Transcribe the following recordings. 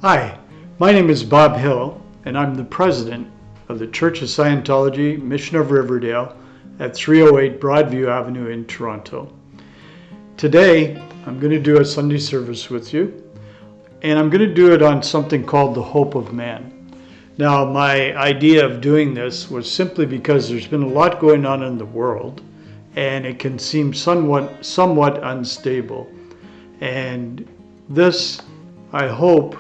Hi, my name is Bob Hill, and I'm the president of the Church of Scientology, Mission of Riverdale at 308 Broadview Avenue in Toronto. Today, I'm going to do a Sunday service with you, and I'm going to do it on something called the hope of man. Now, my idea of doing this was simply because there's been a lot going on in the world, and it can seem somewhat unstable. And this, I hope,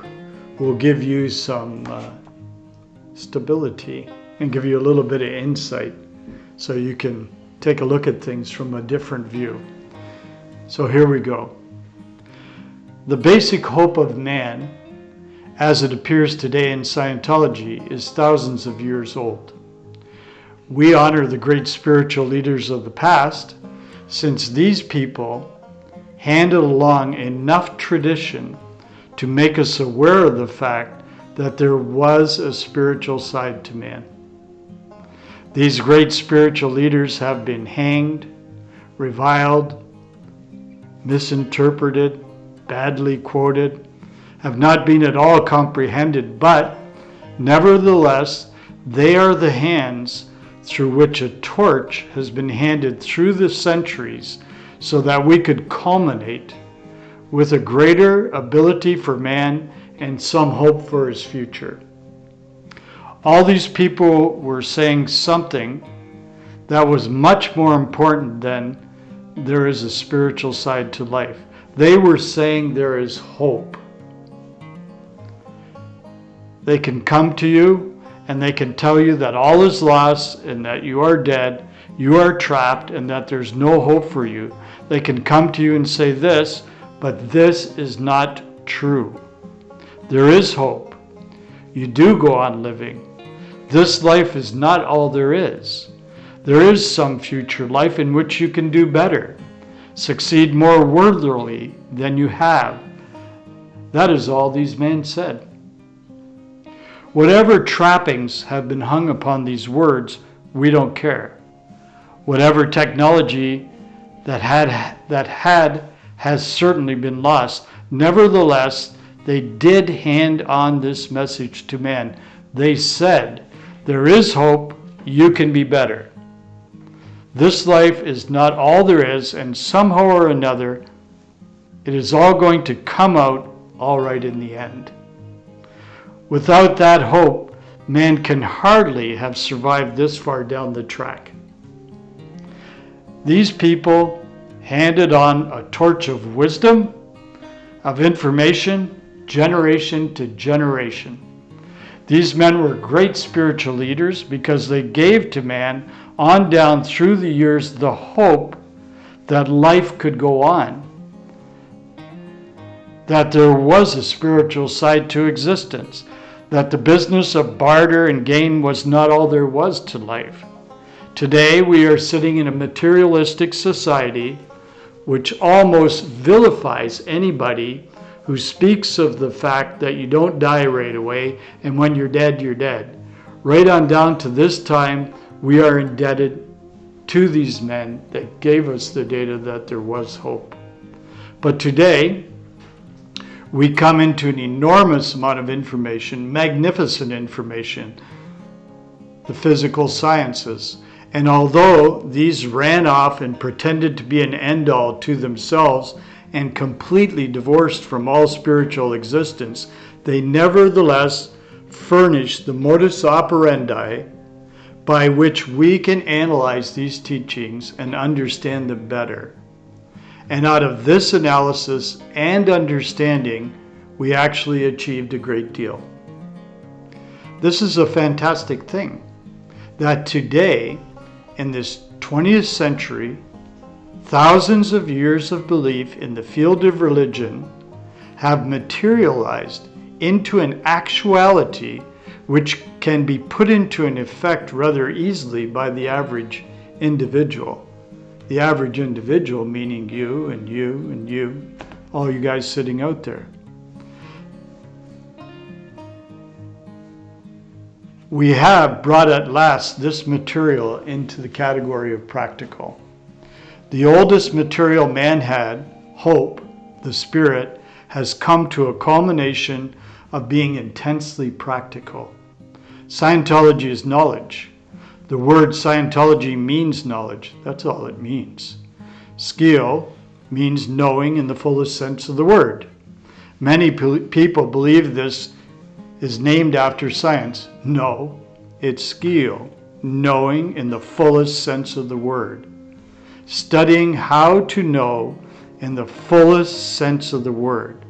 will give you some stability and give you a little bit of insight so you can take a look at things from a different view. So here we go. The basic hope of man, as it appears today in Scientology, is thousands of years old. We honor the great spiritual leaders of the past, since these people handed along enough tradition to make us aware of the fact that there was a spiritual side to man. These great spiritual leaders have been hanged, reviled, misinterpreted, badly quoted, have not been at all comprehended, but nevertheless, they are the hands through which a torch has been handed through the centuries so that we could culminate with a greater ability for man and some hope for his future. All these people were saying something that was much more important than there is a spiritual side to life. They were saying there is hope. They can come to you and they can tell you that all is lost and that you are dead, you are trapped, and that there's no hope for you. They can come to you and say this, but this is not true. There is hope. You do go on living. This life is not all there is. There is some future life in which you can do better, succeed more worthily than you have. That is all these men said. Whatever trappings have been hung upon these words, we don't care. Whatever technology that has certainly been lost. Nevertheless, they did hand on this message to man. They said, there is hope, you can be better. This life is not all there is, and somehow or another, it is all going to come out all right in the end. Without that hope, man can hardly have survived this far down the track. These people handed on a torch of wisdom, of information, generation to generation. These men were great spiritual leaders because they gave to man on down through the years the hope that life could go on, that there was a spiritual side to existence, that the business of barter and gain was not all there was to life. Today we are sitting in a materialistic society which almost vilifies anybody who speaks of the fact that you don't die right away, and when you're dead, you're dead. Right on down to this time, we are indebted to these men that gave us the data that there was hope. But today, we come into an enormous amount of information, magnificent information, the physical sciences. And although these ran off and pretended to be an end-all to themselves and completely divorced from all spiritual existence, they nevertheless furnish the modus operandi by which we can analyze these teachings and understand them better. And out of this analysis and understanding, we actually achieved a great deal. This is a fantastic thing, that today, in this 20th century, thousands of years of belief in the field of religion have materialized into an actuality which can be put into an effect rather easily by the average individual. The average individual meaning you and you and you, all you guys sitting out there. We have brought at last this material into the category of practical. The oldest material man had, hope, the spirit, has come to a culmination of being intensely practical. Scientology is knowledge. The word Scientology means knowledge. That's all it means. Skio means knowing in the fullest sense of the word. Many people believe this is named after science. No, it's skio, knowing in the fullest sense of the word. Studying how to know in the fullest sense of the word.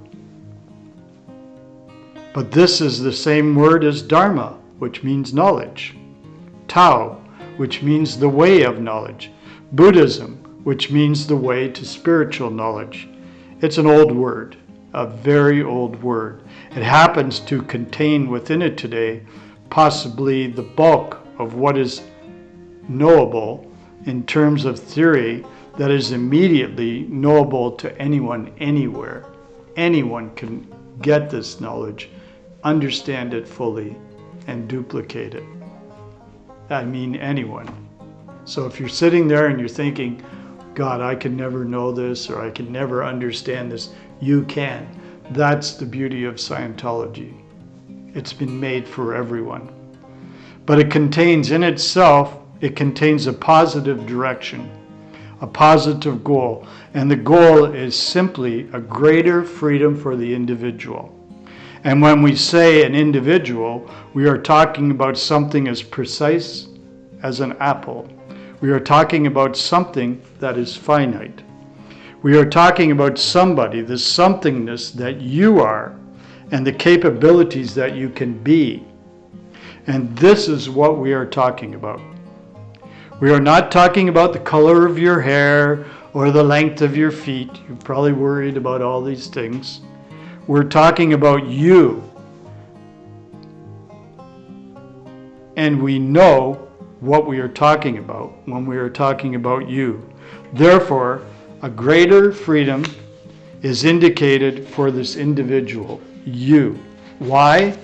But this is the same word as Dharma, which means knowledge. Tao, which means the way of knowledge. Buddhism, which means the way to spiritual knowledge. It's an old word, a very old word. It happens to contain within it today possibly the bulk of what is knowable in terms of theory that is immediately knowable to anyone, anywhere. Anyone can get this knowledge, understand it fully, and duplicate it. I mean anyone. So if you're sitting there and you're thinking, God, I can never know this, or I can never understand this, you can. That's the beauty of Scientology. It's been made for everyone. But it contains in itself, it contains a positive direction, a positive goal. And the goal is simply a greater freedom for the individual. And when we say an individual, we are talking about something as precise as an apple. We are talking about something that is finite. We are talking about somebody, the somethingness that you are, and the capabilities that you can be. And this is what we are talking about. We are not talking about the color of your hair or the length of your feet. You're probably worried about all these things. We're talking about you. And we know what we are talking about when we are talking about you. Therefore, a greater freedom is indicated for this individual, you. Why?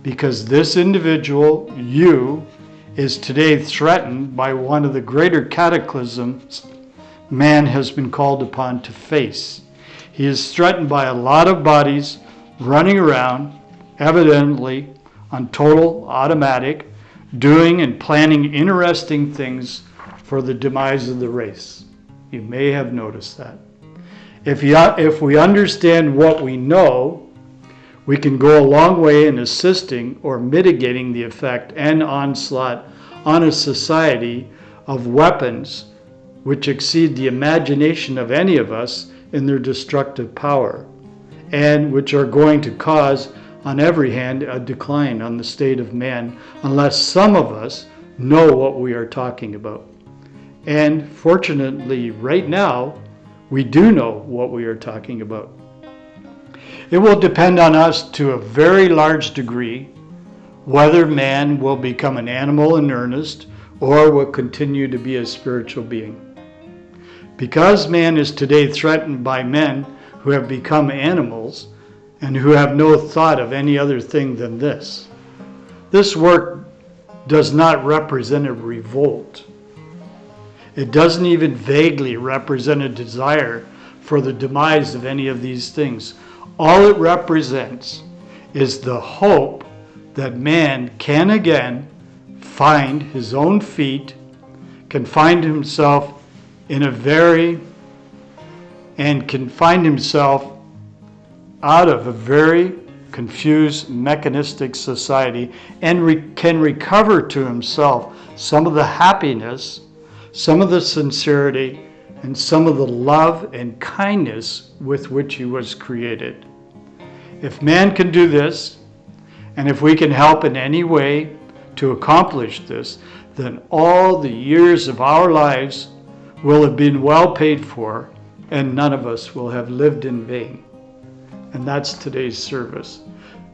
Because this individual, you, is today threatened by one of the greater cataclysms man has been called upon to face. He is threatened by a lot of bodies running around, evidently on total automatic, doing and planning interesting things for the demise of the race. You may have noticed that. If we understand what we know, we can go a long way in assisting or mitigating the effect and onslaught on a society of weapons which exceed the imagination of any of us in their destructive power, and which are going to cause on every hand a decline on the state of man unless some of us know what we are talking about. And fortunately, right now, we do know what we are talking about. It will depend on us to a very large degree whether man will become an animal in earnest or will continue to be a spiritual being. Because man is today threatened by men who have become animals and who have no thought of any other thing than this. This work does not represent a revolt. It doesn't even vaguely represent a desire for the demise of any of these things. All it represents is the hope that man can again find his own feet, can find himself in a can find himself out of a very confused mechanistic society and can recover to himself some of the happiness, some of the sincerity, and some of the love and kindness with which he was created. If man can do this, and if we can help in any way to accomplish this, then all the years of our lives will have been well paid for, and none of us will have lived in vain. And that's today's service.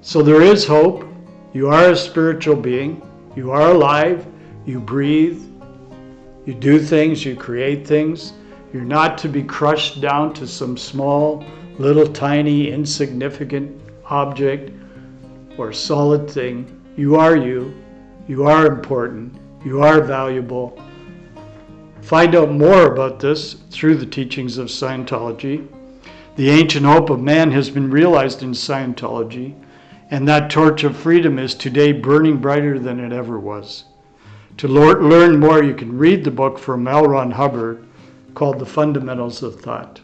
So there is hope. You are a spiritual being. You are alive. You breathe. You do things. You create things. You're not to be crushed down to some small, little, tiny, insignificant object or solid thing. You are you. You are important. You are valuable. Find out more about this through the teachings of Scientology. The ancient hope of man has been realized in Scientology, And that torch of freedom is today burning brighter than it ever was. To learn more, you can read the book from L. Ron Hubbard called The Fundamentals of Thought.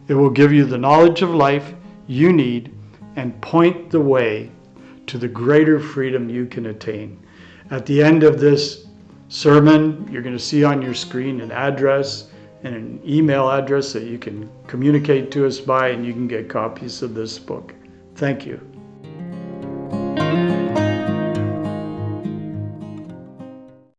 It will give you the knowledge of life you need and point the way to the greater freedom you can attain. At the end of this sermon, you're going to see on your screen an address and an email address that you can communicate to us by, and you can get copies of this book. Thank you.